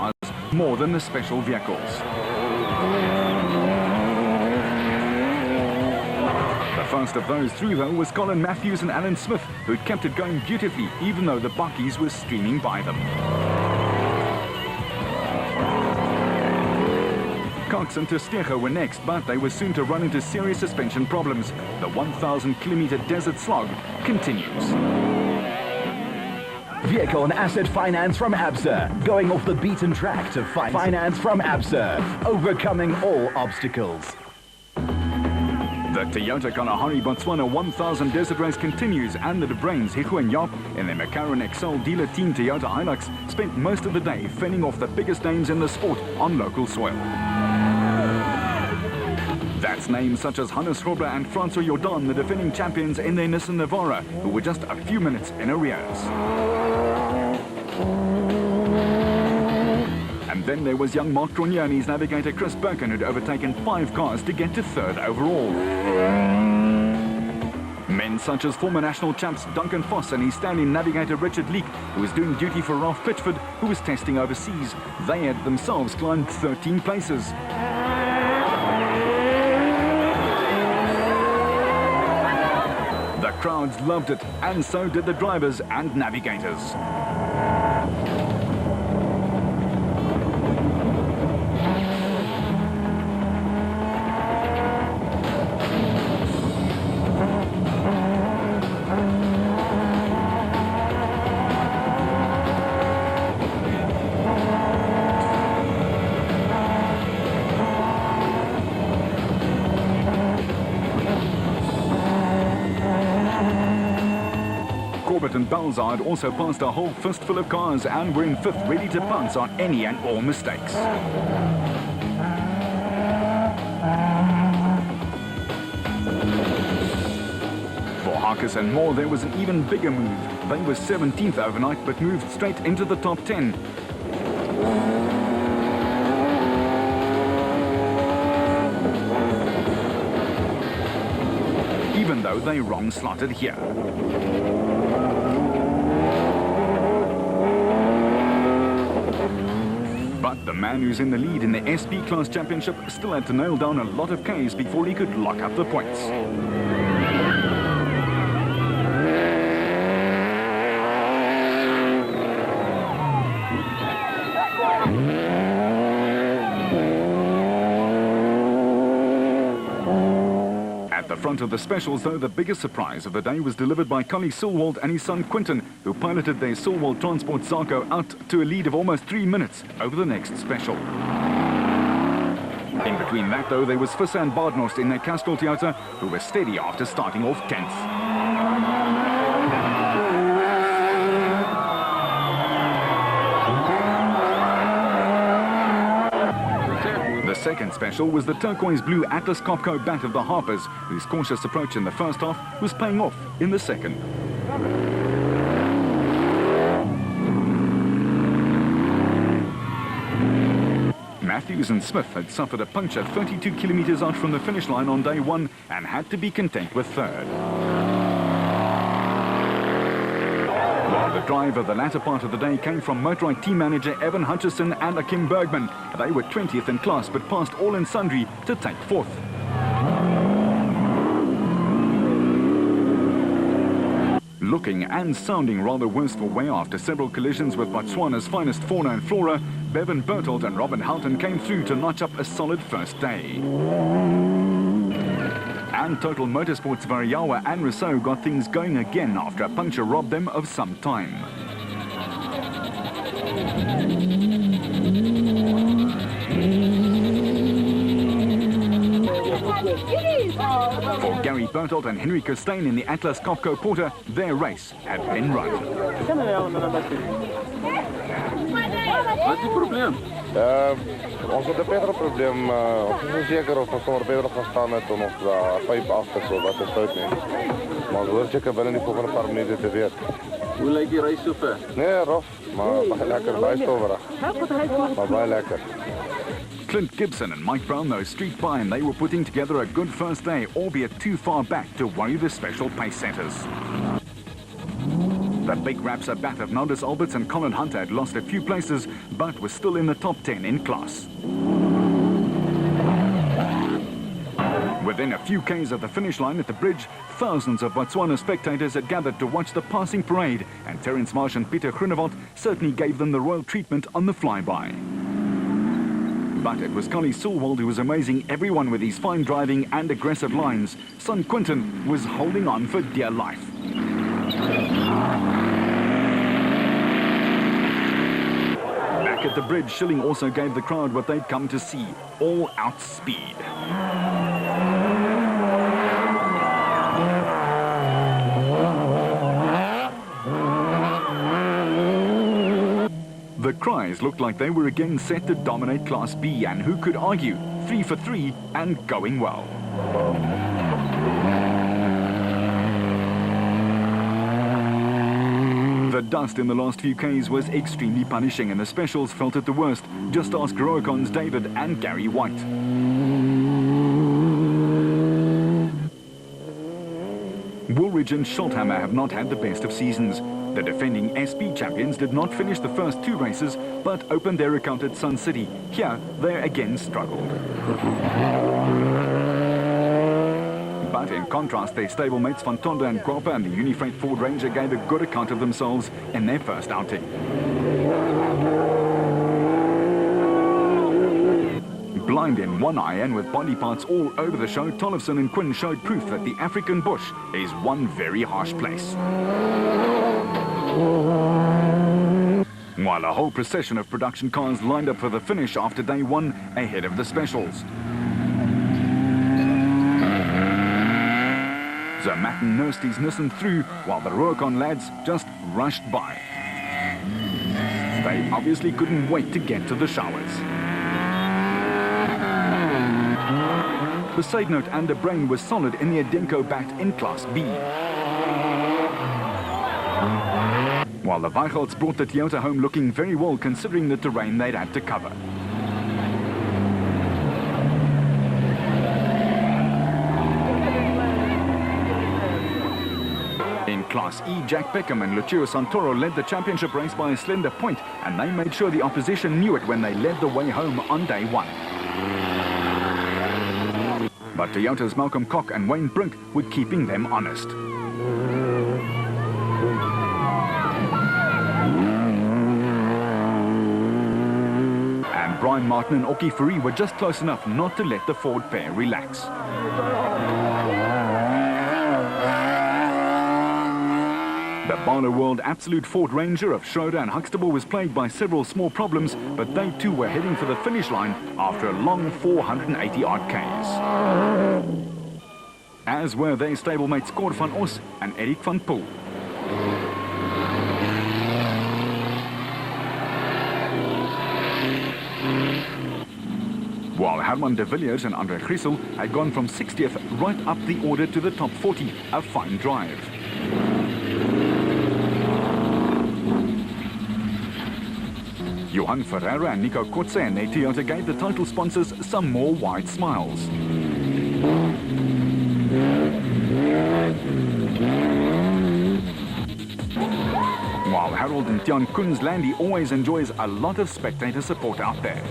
cars more than the special vehicles. The first of those through, though, was Colin Matthews and Alan Smith, who kept it going beautifully, even though the bakkies were streaming by them. Cox and Testego were next, but they were soon to run into serious suspension problems. The 1,000-kilometre desert slog continues. Vehicle and asset finance from ABSA. Going off the beaten track to finance from ABSA. Overcoming all obstacles. The Toyota Kalahari Botswana 1000 Desert Race continues, and the De Bruins, Hiku and Jaap, in their McLaren Excel dealer team Toyota Hilux, spent most of the day fending off the biggest names in the sport on local soil. That's names such as Hannes Robler and Francois Jordan, the defending champions in their Nissan Navara, who were just a few minutes in arrears. And then there was young Mark Tronje and his navigator Chris Birkin, who'd overtaken 5 cars to get to 3rd overall. Men such as former national champs Duncan Foss and his stand-in navigator Richard Leake, who was doing duty for Ralph Pitchford, who was testing overseas. They had themselves climbed 13 places. The crowds loved it, and so did the drivers and navigators. Corbett and Balzard also passed a whole fistful of cars and were in 5th, ready to pounce on any and all mistakes. For Harkis and Moore, there was an even bigger move. They were 17th overnight, but moved straight into the top 10. Even though they wrong-slotted here. But the man who's in the lead in the SP Class Championship still had to nail down a lot of Ks before he could lock up the points. At the front of the specials, though, the biggest surprise of the day was delivered by Collie Silwald and his son Quinton, who piloted their Silwald Transport Zarko out to a lead of almost 3 minutes over the next special. In between that, though, there was Visser and Bardnost in their Castrol Toyota, who were steady after starting off 10th. The second special was the turquoise blue Atlas Copco bat of the Harpers, whose cautious approach in the first half was paying off in the second. Matthews and Smith had suffered a puncture 32 kilometres out from the finish line on day 1 and had to be content with 3rd. While the drive of the latter part of the day came from Motorride team manager Evan Hutchison and Akim Bergman. They were 20th in class but passed all and sundry to take 4th. Looking and sounding rather worse for wear after several collisions with Botswana's finest fauna and flora, Bevan Bertolt and Robin Houghton came through to notch up a solid first day. And Total Motorsports Variawa and Rousseau got things going again after a puncture robbed them of some time. For Gary Bertolt and Henry Costain in the Atlas Copco Porter, their race had been run. Wat is die probleem? Ons het 'n beter probleem. Ons is seker of ons sommer beter gaan staan het en of daar 'n 5 agter so wat is fout nie. Maar ons hoor seker binne die volgende paar minute te weet. Hoe lyk die reis so ver? Nee, rof, maar baie lekker, baie stowwerig. Maar baie lekker. Clint Gibson and Mike Brown, though, streaked by, and they were putting together a good first day, albeit too far back to worry the special pace setters. The big Rapsa bat of Naldus Alberts and Colin Hunter had lost a few places, but was still in the top 10 in class. Within a few k's of the finish line at the bridge, thousands of Botswana spectators had gathered to watch the passing parade, and Terence Marsh and Pieter Groenewald certainly gave them the royal treatment on the flyby. But it was Collie Silwald who was amazing everyone with his fine driving and aggressive lines. Son Quinton was holding on for dear life. Back at the bridge, Schilling also gave the crowd what they'd come to see, all-out speed. The Cries looked like they were again set to dominate Class B, and who could argue? 3 for 3 and going well. The dust in the last few Ks was extremely punishing, and the specials felt it the worst. Just ask Roacon's David and Gary White. Woolridge and Schulthammer have not had the best of seasons. The defending SP champions did not finish the first 2 races, but opened their account at Sun City. Here, they again struggled. But in contrast, their stablemates Van Tonda and Guapa and the Unifreight Ford Ranger gave a good account of themselves in their first outing. Blind in one eye and with body parts all over the show, Tollefson and Quinn showed proof that the African bush is one very harsh place. While a whole procession of production cars lined up for the finish after day 1 ahead of the specials. Zermatten nursed his Nissan through while the Roacon lads just rushed by. They obviously couldn't wait to get to the showers. The side note and the brain was solid in the Adenko bat in Class B. While the Weichelts brought the Toyota home looking very well considering the terrain they'd had to cover. In Class E, Jack Peckham and Lucio Santoro led the championship race by a slender point, and they made sure the opposition knew it when they led the way home on day 1. But Toyota's Malcolm Koch and Wayne Brink were keeping them honest. And Brian Martin and Oki Fourie were just close enough not to let the Ford pair relax. The Barlow World Absolute Ford Ranger of Schroeder and Huxtable was plagued by several small problems, but they too were heading for the finish line after a long 480-odd Ks. As were their stablemates Cor van Os and Eric van Poel. While Herman de Villiers and Andre Griesel had gone from 60th right up the order to the top 40, a fine drive. Johan Ferreira and Nico Kotze and their Toyota gave the title sponsors some more wide smiles. While Harold and Tian Koen's Landy always enjoys a lot of spectator support out there.